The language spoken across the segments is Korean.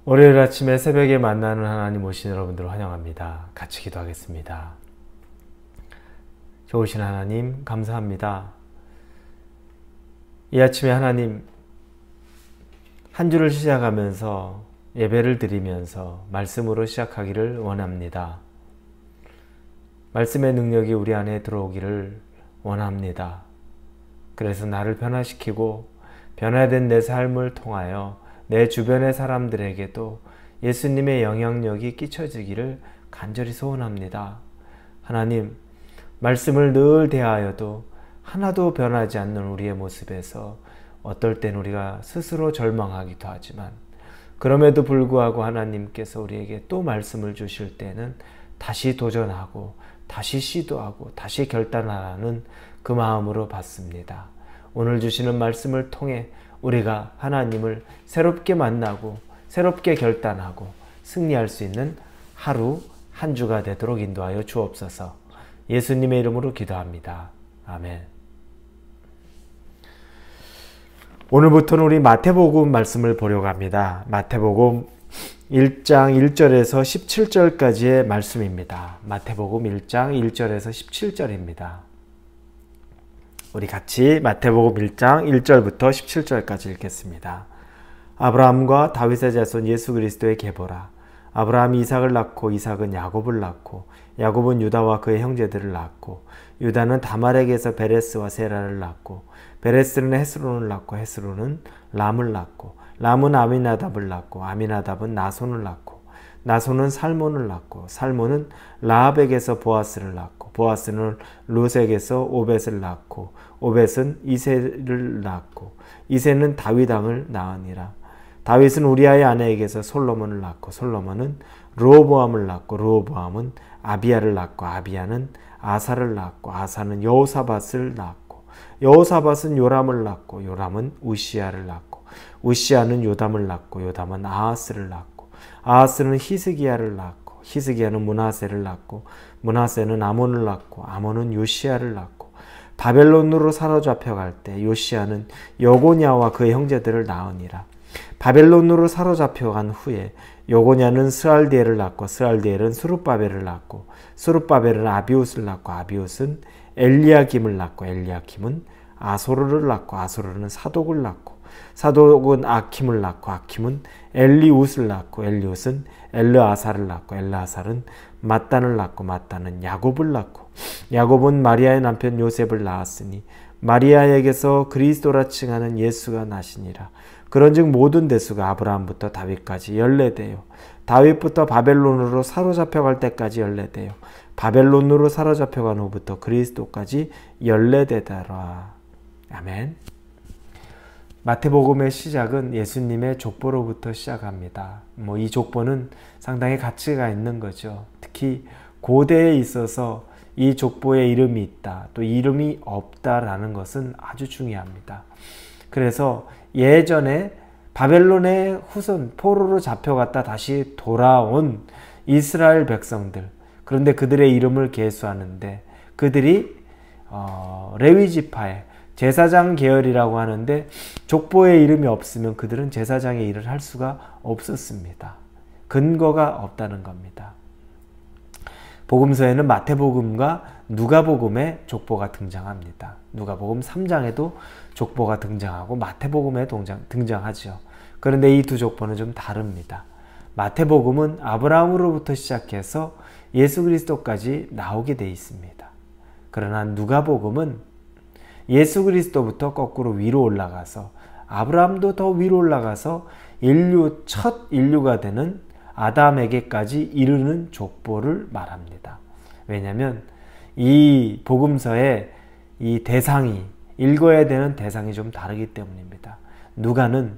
월요일 아침에 새벽에 만나는 하나님 오신 여러분들을 환영합니다. 같이 기도하겠습니다. 좋으신 하나님 감사합니다. 이 아침에 하나님 한 주를 시작하면서 예배를 드리면서 말씀으로 시작하기를 원합니다. 말씀의 능력이 우리 안에 들어오기를 원합니다. 그래서 나를 변화시키고 변화된 내 삶을 통하여 내 주변의 사람들에게도 예수님의 영향력이 끼쳐지기를 간절히 소원합니다. 하나님, 말씀을 늘 대하여도 하나도 변하지 않는 우리의 모습에서 어떨 땐 우리가 스스로 절망하기도 하지만 그럼에도 불구하고 하나님께서 우리에게 또 말씀을 주실 때는 다시 도전하고 다시 시도하고 다시 결단하라는 그 마음으로 받습니다. 오늘 주시는 말씀을 통해 우리가 하나님을 새롭게 만나고 새롭게 결단하고 승리할 수 있는 하루 한 주가 되도록 인도하여 주옵소서. 예수님의 이름으로 기도합니다. 아멘. 오늘부터는 우리 마태복음 말씀을 보려고 합니다. 마태복음 1장 1절에서 17절까지의 말씀입니다. 마태복음 1장 1절에서 17절입니다. 우리 같이 마태복음 1장 1절부터 17절까지 읽겠습니다. 아브라함과 다윗의 자손 예수 그리스도의 계보라. 아브라함이 이삭을 낳고 이삭은 야곱을 낳고 야곱은 유다와 그의 형제들을 낳고 유다는 다말에게서 베레스와 세라를 낳고 베레스는 헤스론을 낳고 헤스론은 람을 낳고 람은 아미나답을 낳고 아미나답은 나손을 낳고 나손은 살몬을 낳고 살몬은 라합에게서 보아스를 낳고 보아스는 룻에게서 오벳을 낳고 오벳은 이새를 낳고 이새는 다윗 왕을 낳으니라. 다윗은 우리아의 아내에게서 솔로몬을 낳고 솔로몬은 르호보암을 낳고 르호보암은 아비야를 낳고 아비야는 아사를 낳고 아사는 여호사밧을 낳고 여호사밧은 요람을 낳고 요람은 우시야를 낳고 우시야는 요담을 낳고 요담은 아하스를 낳고 아하스는 히스기야를 낳고 히스기야는 므낫세를 낳고 므낫세는 아몬을 낳고 아몬은 요시야를 낳고 바벨론으로 사로잡혀 갈 때 요시야는 여고냐와 그의 형제들을 낳으니라. 바벨론으로 사로잡혀 간 후에 여고냐는 스알디엘을 낳고 스알디엘은 수룹바벨을 낳고 수룹바벨은 아비웃을 낳고 아비웃은 엘리야김을 낳고 엘리야김은 아소르를 낳고 아소르는 사독을 낳고 사독은 아킴을 낳고 아킴은 엘리웃을 낳고 엘리웃은 엘르아사를 낳고 엘르아살은 mat단을 낳고 mat단은 야곱을 낳고 야곱은 마리아의 남편 요셉을 낳았으니 마리아에게서 그리스도라 칭하는 예수가 나시니라. 그런즉 모든 대수가 아브라함부터 다윗까지 14대요 다윗부터 바벨론으로 사로잡혀갈 때까지 14대요 바벨론으로 사로잡혀간 후부터 그리스도까지 14대더라. 아멘. 마태복음의 시작은 예수님의 족보로부터 시작합니다. 이 족보는 상당히 가치가 있는 거죠. 특히 고대에 있어서 이 족보에 이름이 있다, 또 이름이 없다라는 것은 아주 중요합니다. 그래서 예전에 바벨론의 후손, 포로로 잡혀갔다 다시 돌아온 이스라엘 백성들, 그런데 그들의 이름을 계수하는데 그들이 레위지파의 제사장 계열이라고 하는데 족보에 이름이 없으면 그들은 제사장의 일을 할 수가 없었습니다. 근거가 없다는 겁니다. 복음서에는 마태복음과 누가복음에 족보가 등장합니다. 누가복음 3장에도 족보가 등장하고 마태복음에 등장하죠. 그런데 이 두 족보는 좀 다릅니다. 마태복음은 아브라함으로부터 시작해서 예수 그리스도까지 나오게 되어 있습니다. 그러나 누가복음은 예수 그리스도부터 거꾸로 위로 올라가서 아브라함도 더 위로 올라가서 첫 인류가 되는 아담에게까지 이르는 족보를 말합니다. 왜냐하면 이 복음서의 이 대상이, 읽어야 되는 대상이 좀 다르기 때문입니다. 누가는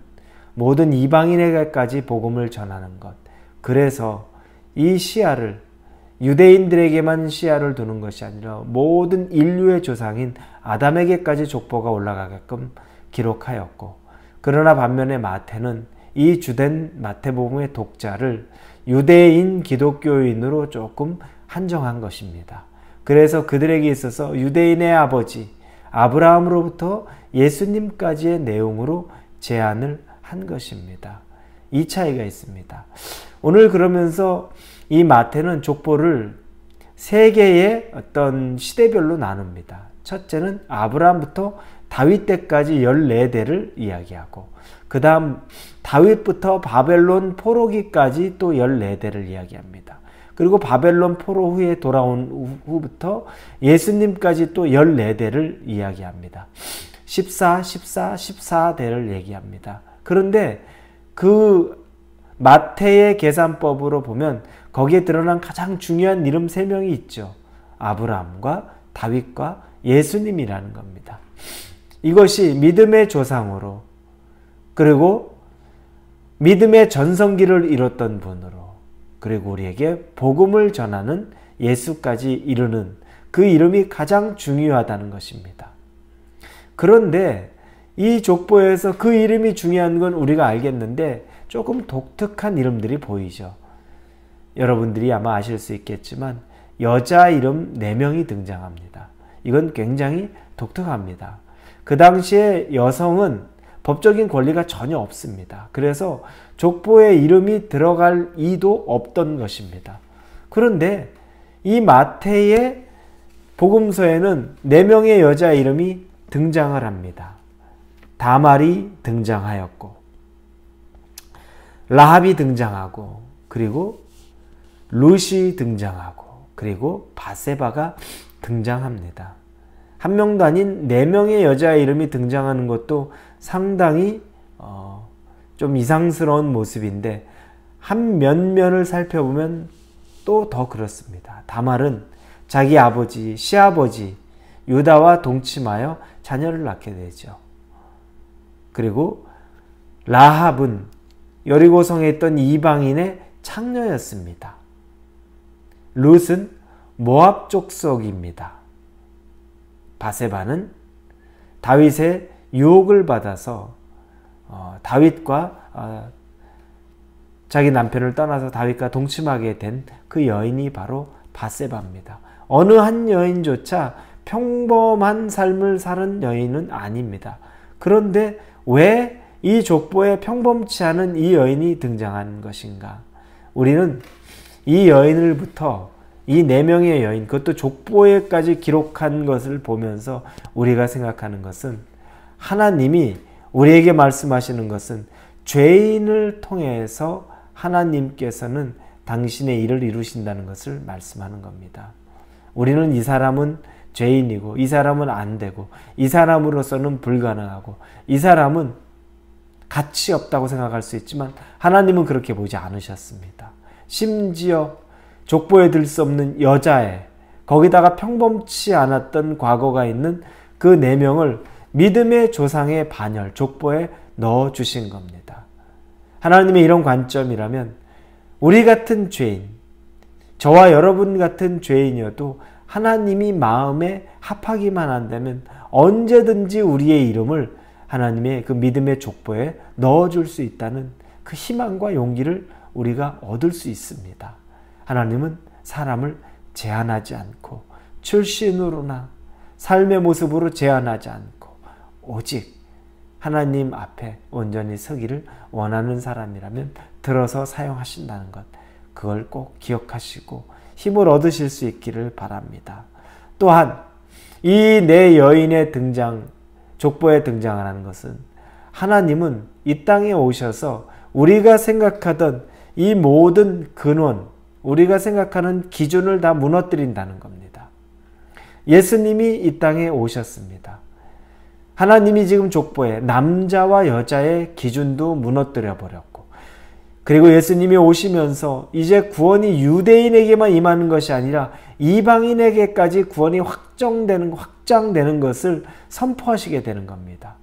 모든 이방인에게까지 복음을 전하는 것, 그래서 이 시야를 유대인들에게만 시야를 두는 것이 아니라 모든 인류의 조상인 아담에게까지 족보가 올라가게끔 기록하였고, 그러나 반면에 마태는 이 주된 마태복음의 독자를 유대인 기독교인으로 조금 한정한 것입니다. 그래서 그들에게 있어서 유대인의 아버지 아브라함으로부터 예수님까지의 내용으로 제안을 한 것입니다. 이 차이가 있습니다. 오늘 그러면서 이 마태는 족보를 세 개의 어떤 시대별로 나눕니다. 첫째는 아브라함부터 다윗 때까지 14대를 이야기하고, 그 다음 다윗부터 바벨론 포로기까지 또 14대를 이야기합니다. 그리고 바벨론 포로 후에 돌아온 후부터 예수님까지 또 14대를 이야기합니다. 14대를 얘기합니다. 그런데 그 마태의 계산법으로 보면 거기에 드러난 가장 중요한 이름 3명이 있죠. 아브라함과 다윗과 예수님이라는 겁니다. 이것이 믿음의 조상으로, 그리고 믿음의 전성기를 이뤘던 분으로, 그리고 우리에게 복음을 전하는 예수까지 이르는 그 이름이 가장 중요하다는 것입니다. 그런데 이 족보에서 그 이름이 중요한 건 우리가 알겠는데 조금 독특한 이름들이 보이죠. 여러분들이 아마 아실 수 있겠지만 여자 이름 4명이 등장합니다. 이건 굉장히 독특합니다. 그 당시에 여성은 법적인 권리가 전혀 없습니다. 그래서 족보에 이름이 들어갈 이도 없던 것입니다. 그런데 이 마태의 복음서에는 4명의 여자 이름이 등장을 합니다. 다말이 등장하였고, 라합이 등장하고, 그리고 룻이 등장하고, 그리고 바세바가 등장합니다. 한 명도 아닌 4명의 여자 이름이 등장하는 것도 상당히 좀 이상스러운 모습인데, 한 면면을 살펴보면 또 더 그렇습니다. 다말은 자기 아버지, 시아버지 유다와 동침하여 자녀를 낳게 되죠. 그리고 라합은 여리고성에 있던 이방인의 창녀였습니다. 룻은 모압 족속입니다. 바세바는 다윗의 유혹을 받아서 다윗과 자기 남편을 떠나서 다윗과 동침하게 된 그 여인이 바로 바세바입니다. 어느 한 여인조차 평범한 삶을 사는 여인은 아닙니다. 그런데 왜 이 족보에 평범치 않은 이 여인이 등장한 것인가? 우리는 이 여인을부터 이 4명의 여인, 그것도 족보에까지 기록한 것을 보면서 우리가 생각하는 것은, 하나님이 우리에게 말씀하시는 것은 죄인을 통해서 하나님께서는 당신의 일을 이루신다는 것을 말씀하는 겁니다. 우리는 이 사람은 죄인이고, 이 사람은 안 되고, 이 사람으로서는 불가능하고, 이 사람은 가치 없다고 생각할 수 있지만 하나님은 그렇게 보지 않으셨습니다. 심지어 족보에 들 수 없는 여자애, 거기다가 평범치 않았던 과거가 있는 그 4명을 믿음의 조상의 반열, 족보에 넣어주신 겁니다. 하나님의 이런 관점이라면 우리 같은 죄인, 저와 여러분 같은 죄인이어도 하나님이 마음에 합하기만 한다면 언제든지 우리의 이름을 하나님의 그 믿음의 족보에 넣어줄 수 있다는 그 희망과 용기를 우리가 얻을 수 있습니다. 하나님은 사람을 제한하지 않고 출신으로나 삶의 모습으로 제한하지 않고 오직 하나님 앞에 온전히 서기를 원하는 사람이라면 들어서 사용하신다는 것, 그걸 꼭 기억하시고 힘을 얻으실 수 있기를 바랍니다. 또한 이 4 여인의 등장, 족보에 등장하는 것은 하나님은 이 땅에 오셔서 우리가 생각하던 이 모든 근원, 우리가 생각하는 기준을 다 무너뜨린다는 겁니다. 예수님이 이 땅에 오셨습니다. 하나님이 지금 족보에 남자와 여자의 기준도 무너뜨려 버렸고, 그리고 예수님이 오시면서 이제 구원이 유대인에게만 임하는 것이 아니라 이방인에게까지 구원이 확장되는 것을 선포하시게 되는 겁니다.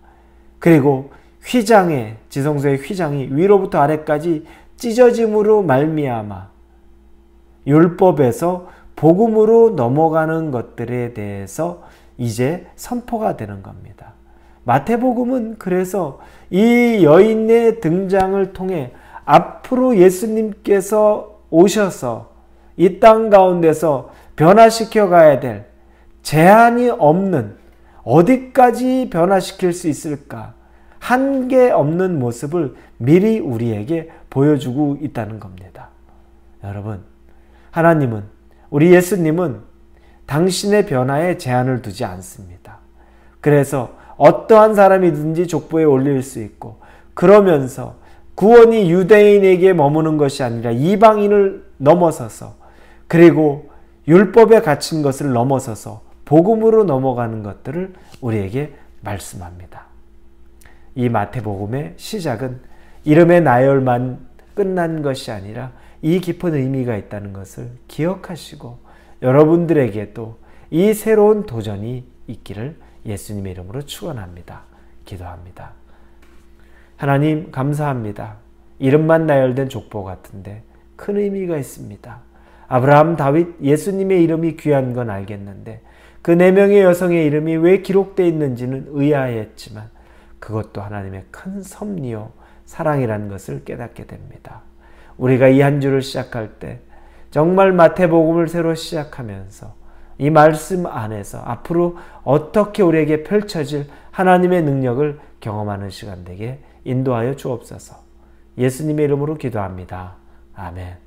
그리고 휘장의, 지성소의 휘장이 위로부터 아래까지 찢어짐으로 말미암아 율법에서 복음으로 넘어가는 것들에 대해서 이제 선포가 되는 겁니다. 마태복음은 그래서 이 여인의 등장을 통해 앞으로 예수님께서 오셔서 이 땅 가운데서 변화시켜 가야 될 제한이 없는, 어디까지 변화시킬 수 있을까? 한계 없는 모습을 미리 우리에게 보여주고 있다는 겁니다. 여러분, 하나님은, 우리 예수님은 당신의 변화에 제한을 두지 않습니다. 그래서 어떠한 사람이든지 족보에 올릴 수 있고, 그러면서 구원이 유대인에게 머무는 것이 아니라 이방인을 넘어서서, 그리고 율법에 갇힌 것을 넘어서서 복음으로 넘어가는 것들을 우리에게 말씀합니다. 이 마태복음의 시작은 이름의 나열만 끝난 것이 아니라 이 깊은 의미가 있다는 것을 기억하시고 여러분들에게도 이 새로운 도전이 있기를 예수님의 이름으로 축원합니다. 기도합니다. 하나님, 감사합니다. 이름만 나열된 족보 같은데 큰 의미가 있습니다. 아브라함, 다윗, 예수님의 이름이 귀한 건 알겠는데 그 4명의 여성의 이름이 왜 기록되어 있는지는 의아했지만 그것도 하나님의 큰 섭리요 사랑이라는 것을 깨닫게 됩니다. 우리가 이 한 주를 시작할 때 정말 마태복음을 새로 시작하면서 이 말씀 안에서 앞으로 어떻게 우리에게 펼쳐질 하나님의 능력을 경험하는 시간 되게 인도하여 주옵소서. 예수님의 이름으로 기도합니다. 아멘.